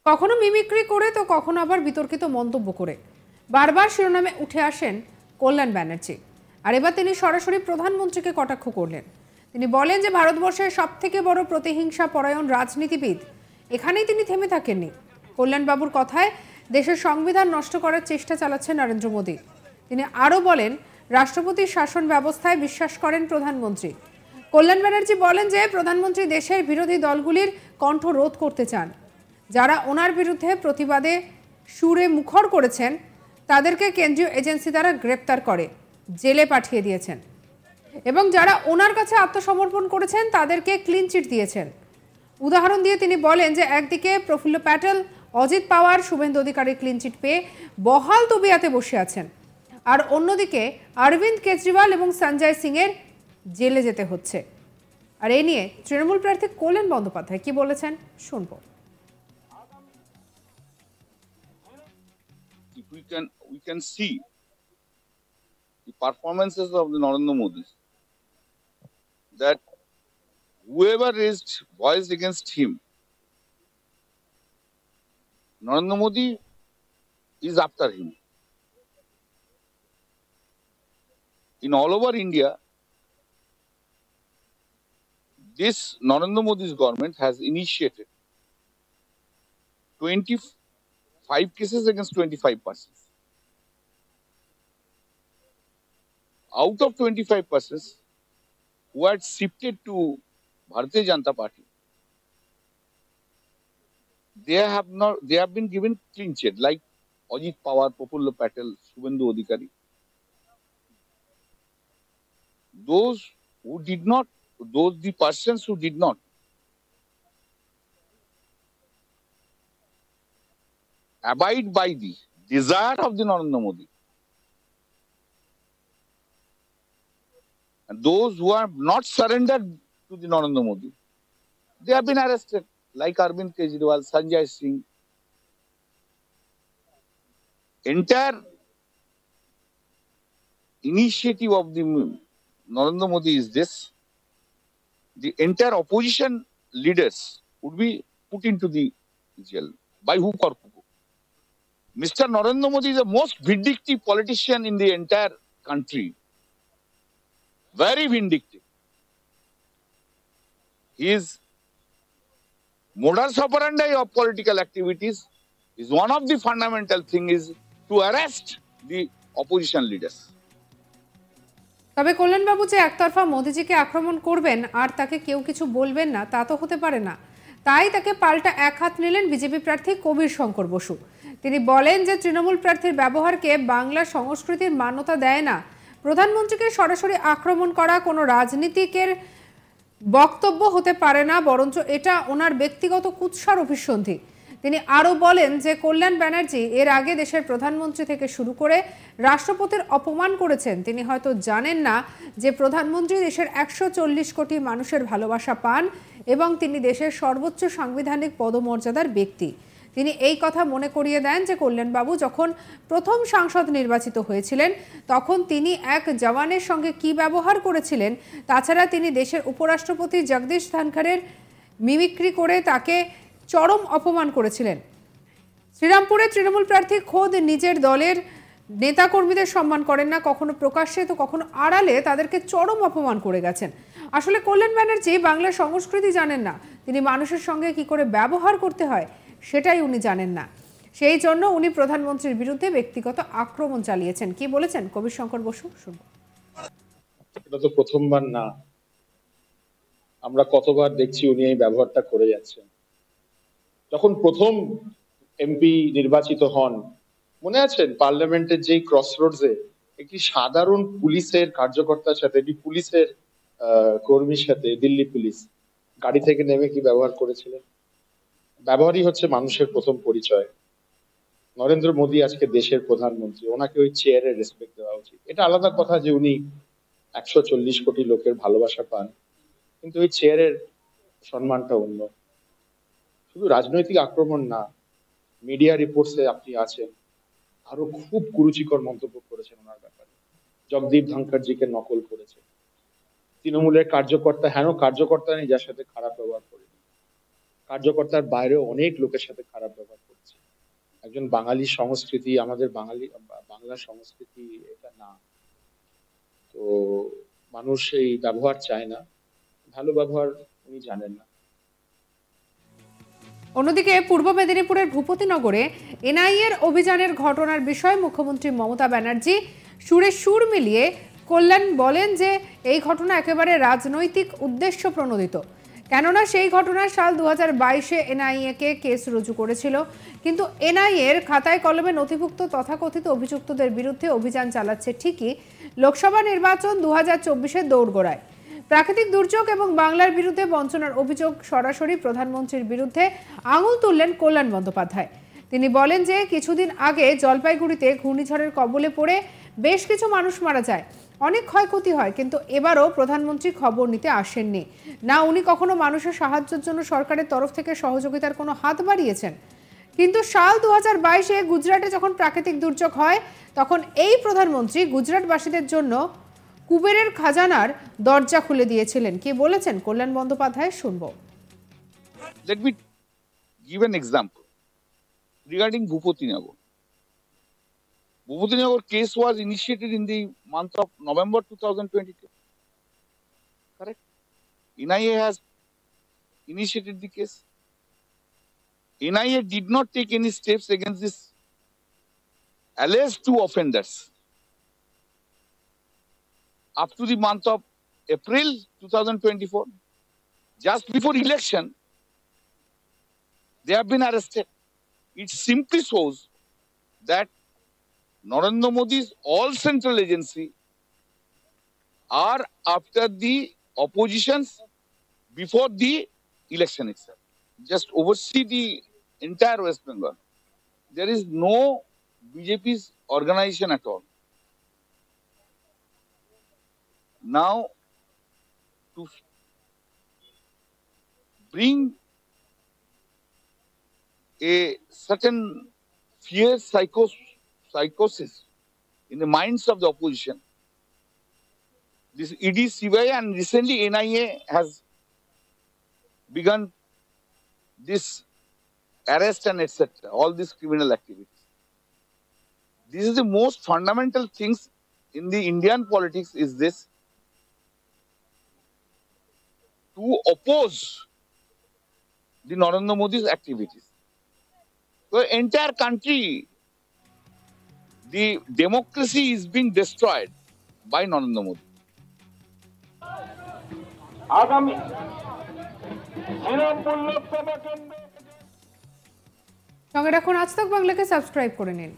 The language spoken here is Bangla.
কখনো মিমিক্রি করে তো কখনো আবার বিতর্কিত মন্তব্য করে বারবার শিরোনামে উঠে আসেন কল্যাণ ব্যানার্জি। আর এবার তিনি সরাসরি প্রধানমন্ত্রীকে কটাক্ষ করলেন। তিনি বলেন যে ভারতবর্ষের সব থেকে বড় প্রতিহিংসা পরায়ণ রাজনীতিবিদ। এখানেই তিনি থেমে থাকেননি। কল্যাণবাবুর কথায় দেশের সংবিধান নষ্ট করার চেষ্টা চালাচ্ছেন নরেন্দ্র মোদী। তিনি আরও বলেন রাষ্ট্রপতির শাসন ব্যবস্থায় বিশ্বাস করেন প্রধানমন্ত্রী। কল্যাণ ব্যানার্জি বলেন যে প্রধানমন্ত্রী দেশের বিরোধী দলগুলির কণ্ঠ রোধ করতে চান। যারা ওনার বিরুদ্ধে প্রতিবাদে সুরে মুখর করেছেন তাদেরকে কেন্দ্রীয় এজেন্সি দ্বারা গ্রেপ্তার করে জেলে পাঠিয়ে দিয়েছেন এবং যারা ওনার কাছে আত্মসমর্পণ করেছেন তাদেরকে ক্লিন চিট দিয়েছেন। উদাহরণ দিয়ে তিনি বলেন যে একদিকে প্রফুল্ল প্যাটেল, অজিত পাওয়ার, শুভেন্দু অধিকারী ক্লিন চিট পেয়ে বহাল তবিয়াতে বসে আছেন, আর অন্যদিকে অরবিন্দ কেজরিওয়াল এবং সঞ্জয় সিংয়ের জেলে যেতে হচ্ছে। আর এই নিয়ে তৃণমূল প্রার্থী কল্যাণ বন্দ্যোপাধ্যায় কি বলেছেন শুনবো। We can see the performances of the Narendra Modi, that whoever raised voice against him, Narendra Modi is after him. In all over India, this Narendra Modi's government has initiated 25 cases against 25 persons. Out of 25 persons who had shifted to Bharatiya Janata Party, they have been given clean chit, like Ajit Pawar, Prafullo Patel, Shubhendu Adhikari. The persons who did not abide by the desire of the Narendra Modi, and those who have not surrendered to the Narendra Modi, they have been arrested, like Arvind Kejriwal, Sanjay Singh. Entire initiative of the Narendra Modi is this: the entire opposition leaders would be put into the jail by hook or crook. Mr. Narendra Modi is the most vindictive politician in the entire country. Very vindictive. His modus operandi of political activities is one of the fundamental thing is to arrest the opposition leaders. তবে কল্যাণবাবু যে একতরফা মোদিজিকে আক্রমণ করবেন আর তাকে কেউ কিছু বলবেন না তা তো হতে পারে না। তাই তাকে পাল্টা এক হাত নিলেন বিজেপি প্রার্থী কবীর শঙ্কর বসু। তিনি বলেন যে তৃণমূল প্রার্থীর ব্যবহারকে বাংলা সংস্কৃতির মান্যতা দেয় না। প্রধানমন্ত্রীকে সরাসরি আক্রমণ করা কোনো রাজনীতিকের বক্তব্য হতে পারে না, বরঞ্চ এটা ওনার ব্যক্তিগত কুৎসার অভিসন্ধি। তিনি আরও বলেন যে কল্যাণ ব্যানার্জি এর আগে দেশের প্রধানমন্ত্রী থেকে শুরু করে রাষ্ট্রপতির অপমান করেছেন। তিনি হয়তো জানেন না যে প্রধানমন্ত্রী দেশের 140 কোটি মানুষের ভালোবাসা পান এবং তিনি দেশের সর্বোচ্চ সাংবিধানিক পদমর্যাদার ব্যক্তি। তিনি এই কথা মনে করিয়ে দেন যে কল্যাণবাবু যখন প্রথম সাংসদ নির্বাচিত হয়েছিলেন তখন তিনি এক জওয়ানের সঙ্গে কি ব্যবহার করেছিলেন। তাছাড়া তিনি দেশের উপরাষ্ট্রপতি জগদীশ ধনখড়ের মিমিক্রি করে তাকে চরম অপমান করেছিলেন। শ্রীরামপুরে তৃণমূল প্রার্থী খোদ নিজের দলের নেতাকর্মীদের সম্মান করেন না, কখনো প্রকাশ্যে তো কখনো আড়ালে তাদেরকে চরম অপমান করে গেছেন। আসলে কল্যাণ ব্যানার্জি বাংলা সংস্কৃতি জানেন না, তিনি মানুষের সঙ্গে কি করে ব্যবহার করতে হয় সেটাই উনি জানেন না। সেই জন্য উনি প্রধানমন্ত্রীর বিরুদ্ধে ব্যক্তিগত আক্রমণ চালিয়েছেন। কি বলেছেন কবীর শঙ্কর বসু শুনবো। এটা তো প্রথমবার না, আমরা কতবার দেখছি উনি এই ব্যবহারটা করে যাচ্ছেন। যখন প্রথম এমপি নির্বাচিত হন, মনে আছেন পার্লামেন্টের যে ক্রসরোডসে একটি সাধারণ পুলিশের কার্যকর্তার সাথে, একটি পুলিশের কর্মীর সাথে দিল্লি পুলিশ গাড়ি থেকে নেমে কি ব্যবহার করেছিলেন? ব্যবহারই হচ্ছে মানুষের প্রথম পরিচয়। নরেন্দ্র মোদী আজকে দেশের প্রধানমন্ত্রী, ওনাকে ওই চেয়ারের রেসপেক্ট দেওয়া উচিত। এটা আলাদা কথা যে উনি 140 কোটি লোকের ভালোবাসা পান, কিন্তু ওই চেয়ারের সম্মানটা অন্য। শুধু রাজনৈতিক আক্রমণ না, মিডিয়া রিপোর্টসে আপনি আছেন, আরো খুব কুরুচিকর মন্তব্য করেছেন ওনার ব্যাপারে। জগদীপ ধনখড়জিকে নকল করেছে, তৃণমূলের কার্যকর্তা, হেন কার্যকর্তা নেই যার সাথে খারাপ ব্যবহার করেনি, কার্যকর্তার বাইরেও অনেক লোকের সাথে খারাপ ব্যবহার একজন বাঙালি সংস্কৃতি, আমাদের বাংলা সংস্কৃতি এটা না। তো মানুষ এই ব্যবহার চায় না, ভালো ব্যবহার উনি জানেন না। অন্যদিকে পূর্ব মেদিনীপুরের ভূপতিনগরে এনআইএর অভিযানের ঘটনার বিষয়ে মুখ্যমন্ত্রী মমতা ব্যানার্জি সুরে সুর মিলিয়ে কল্যাণ বলেন যে এই ঘটনা একেবারে রাজনৈতিক উদ্দেশ্য প্রণোদিত। কেননা সেই ঘটনার সাল 2022-এ এনআইএ-কে কেস রুজু করেছিল, কিন্তু এনআইএর খাতায় কলমে নথিভুক্ত তথাকথিত অভিযুক্তদের বিরুদ্ধে অভিযান চালাচ্ছে ঠিকই, লোকসভা নির্বাচন 2024-এর দৌড়গোড়ায়। প্রাকৃতিক দুর্যোগ এবং বাংলার বিরুদ্ধে বঞ্চনার অভিযোগ সরাসরি প্রধানমন্ত্রীর বিরুদ্ধে আঙুল তুললেন কল্যাণ বন্দ্যোপাধ্যায়। তিনি বলেন যে কিছুদিন আগে জলপাইগুড়িতে ঘূর্ণিঝড়ের কবলে পড়ে বেশ কিছু মানুষ মারা যায়, অনেক ক্ষয়ক্ষতি হয়, কিন্তু এবারও প্রধানমন্ত্রী খবর নিতে আসেননি। না উনি কখনো মানুষের সাহায্যের জন্য সরকারের তরফ থেকে সহযোগিতার কোনো হাত বাড়িয়েছেন। কিন্তু সাল 2022-এ গুজরাটে যখন প্রাকৃতিক দুর্যোগ হয়, তখন এই প্রধানমন্ত্রী গুজরাটবাসীদের জন্য কুবেরের খাজানার দরজা খুলে দিয়েছিলেন। কি বলেছেন কল্যাণ বন্দ্যোপাধ্যায়, শুনবো। Let me give an example regarding Bhupatinagar. Bhupatinagar case was initiated in the month of November 2022. Correct? NIA has initiated the case. NIA did not take any steps against this alleged two offenders up to the month of April 2024. Just before election, they have been arrested. It simply shows that Narendra Modi's all central agency are after the oppositions before the election itself. Just oversee the entire West Bengal. There is no BJP's organization at all. Now, to bring a certain fear psychosis in the minds of the opposition, this ED, CBI and recently NIA has begun this arrest and etc., all these criminal activities. This is the most fundamental things in the Indian politics is this, to oppose the Narendra Modi's activities. The entire country, the democracy is being destroyed by Narendra Modi. সঙ্গে রাখুন আজ তাক বাংলাকে, সাবস্ক্রাইব করে নিন।